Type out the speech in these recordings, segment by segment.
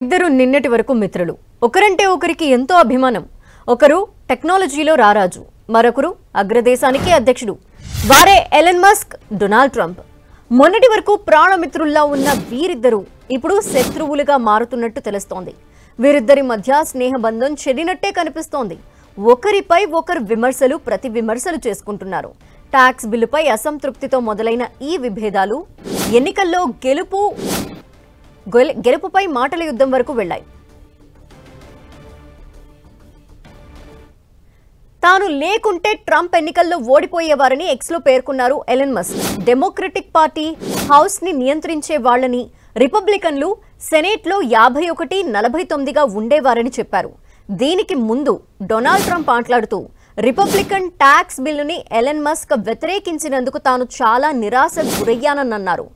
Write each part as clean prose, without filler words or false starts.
ఇద్దరు నిన్నటి వరకు మిత్రులు. ఒకరంటే ఒకరికి ఎంతో అభిమానం. ఒకరు టెక్నాలజీలో రారాజు, మరొకరు అగ్రదేశానికి అధ్యక్షుడు. వారే ఎలన్ మస్క్, డొనాల్డ్ ట్రంప్. మొన్నటి వరకు ప్రాణమిత్రుల్లా ఉన్న వీరిద్దరూ ఇప్పుడు శత్రువులుగా మారుతున్నట్టు తెలుస్తోంది. వీరిద్దరి మధ్య స్నేహబంధం చెడినట్టే కనిపిస్తోంది. ఒకరిపై ఒకరు ప్రతి విమర్శలు చేసుకుంటున్నారు. ట్యాక్స్ బిల్లుపై అసంతృప్తితో మొదలైన ఈ విభేదాలు ఎన్నికల్లో గెలుపుపై మాటల యుద్ధం వరకు వెళ్లాయి. తాను లేకుంటే ట్రంప్ ఎన్నికల్లో ఓడిపోయేవారని ఎక్స్లో పేర్కొన్నారు Elon Musk. Democratic party house ని నియంత్రించే వాళ్లని రిపబ్లికన్లు సెనేట్లో 51-49గా ఉండేవారని చెప్పారు. దీనికి ముందు డొనాల్డ్ ట్రంప్ మాట్లాడుతూ రిపబ్లికన్ ట్యాక్స్ బిల్లుని ఎలన్ మస్క్ వ్యతిరేకించినందుకు తాను చాలా నిరాశ గురయ్యానన్నారు.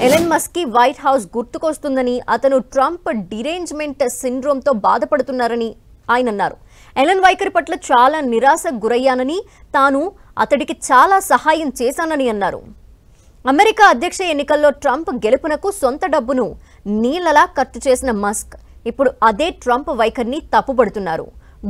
ఎలన్ మస్క్ కి వైట్ హౌస్ గుర్తుకొస్తుందని, అతను ట్రంప్ డిరేంజ్మెంట్ సిండ్రోమ్తో బాధపడుతున్నారని ఆయన అన్నారు. ఎలన్ వైఖరి పట్ల చాలా నిరాశ గురయ్యానని, తాను అతడికి చాలా సహాయం చేశానని అన్నారు. అమెరికా అధ్యక్ష ఎన్నికల్లో ట్రంప్ గెలుపునకు సొంత డబ్బును నీళ్లలా ఖర్చు చేసిన మస్క్ ఇప్పుడు అదే ట్రంప్ వైఖరిని తప్పుపడుతున్నారు.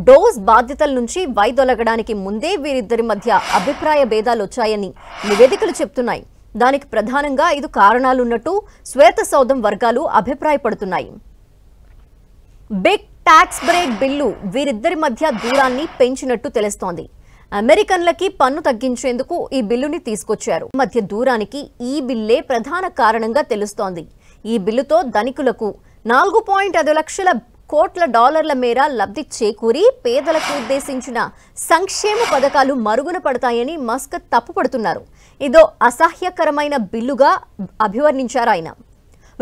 డోస్ బాధ్యతల నుంచి వైదొలగడానికి ముందే వీరిద్దరి మధ్య అభిప్రాయ భేదాలు వచ్చాయని నివేదికలు చెప్తున్నాయి. దానికి ప్రధానంగా 5 కారణాలున్నట్టు శ్వేత సౌధం వర్గాలు అభిప్రాయపడుతున్నాయి. బిగ్ ట్యాక్స్ బ్రేక్ బిల్లు వీరిద్దరి మధ్య దూరాన్ని పెంచినట్టు తెలుస్తోంది. అమెరికన్లకి పన్ను తగ్గించేందుకు ఈ బిల్లుని తీసుకొచ్చారు. మధ్య దూరానికి ఈ బిల్లే ప్రధాన కారణంగా తెలుస్తోంది. ఈ బిల్లుతో ధనికులకు 4.5 లక్షల కోట్ల డాలర్ల మేర లబ్ధి చేకూరి పేదలకు ఉద్దేశించిన సంక్షేమ పథకాలు మరుగున పడతాయని మస్క్ తప్పుపడుతున్నారు. ఇదో అసహ్యకరమైన బిల్లుగా అభివర్ణించారు ఆయన.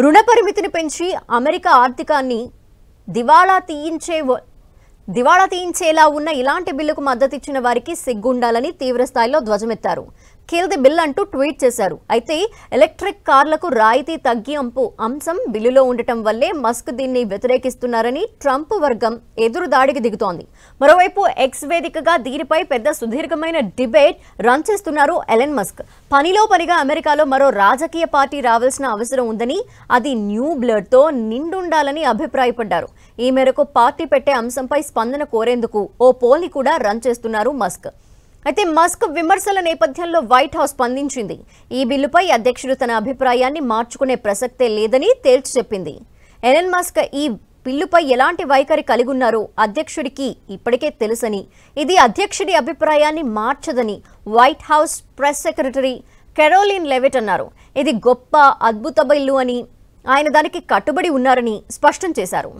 రుణ పరిమితిని పెంచి అమెరికా ఆర్థికాన్ని దివాళా తీయించేలా ఉన్న ఇలాంటి బిల్లుకు మద్దతిచ్చిన వారికి సిగ్గుండాలని తీవ్రస్థాయిలో ధ్వజమెత్తారు. కిల్ ది బిల్ అంటూ ట్వీట్ చేశారు. అయితే ఎలక్ట్రిక్ కార్లకు రాయితీ తగ్గింపు అంశం బిల్లులో ఉండటం వల్లే మస్క్ దీన్ని వ్యతిరేకిస్తున్నారని ట్రంప్ వర్గం ఎదురుదాడికి దిగుతోంది. మరోవైపు ఎక్స్ వేదికగా దీనిపై పెద్ద సుదీర్ఘమైన డిబేట్ రన్ చేస్తున్నారు ఎలన్ మస్క్. పనిలో పనిగా అమెరికాలో మరో రాజకీయ పార్టీ రావాల్సిన అవసరం ఉందని, అది న్యూ బ్లడ్తో నిండుండాలని అభిప్రాయపడ్డారు. ఈ మేరకు పార్టీ పెట్టే అంశంపై స్పందన కోరేందుకు ఓ పోల్ని కూడా రన్ చేస్తున్నారు మస్క్. అయితే మస్క్ విమర్శల నేపథ్యంలో వైట్ హౌస్ స్పందించింది. ఈ బిల్లుపై అధ్యక్షుడు తన అభిప్రాయాన్ని మార్చుకునే ప్రసక్తే లేదని తేల్చి చెప్పింది. ఎలన్ మస్క్ ఈ బిల్లుపై ఎలాంటి వైఖరి కలిగి ఉన్నారో అధ్యక్షుడికి ఇప్పటికే తెలుసని, ఇది అధ్యక్షుడి అభిప్రాయాన్ని మార్చదని White House press secretary Karoline Leavitt అన్నారు. ఇది గొప్ప అద్భుత బిల్లు అని, ఆయన దానికి కట్టుబడి ఉన్నారని స్పష్టం చేశారు.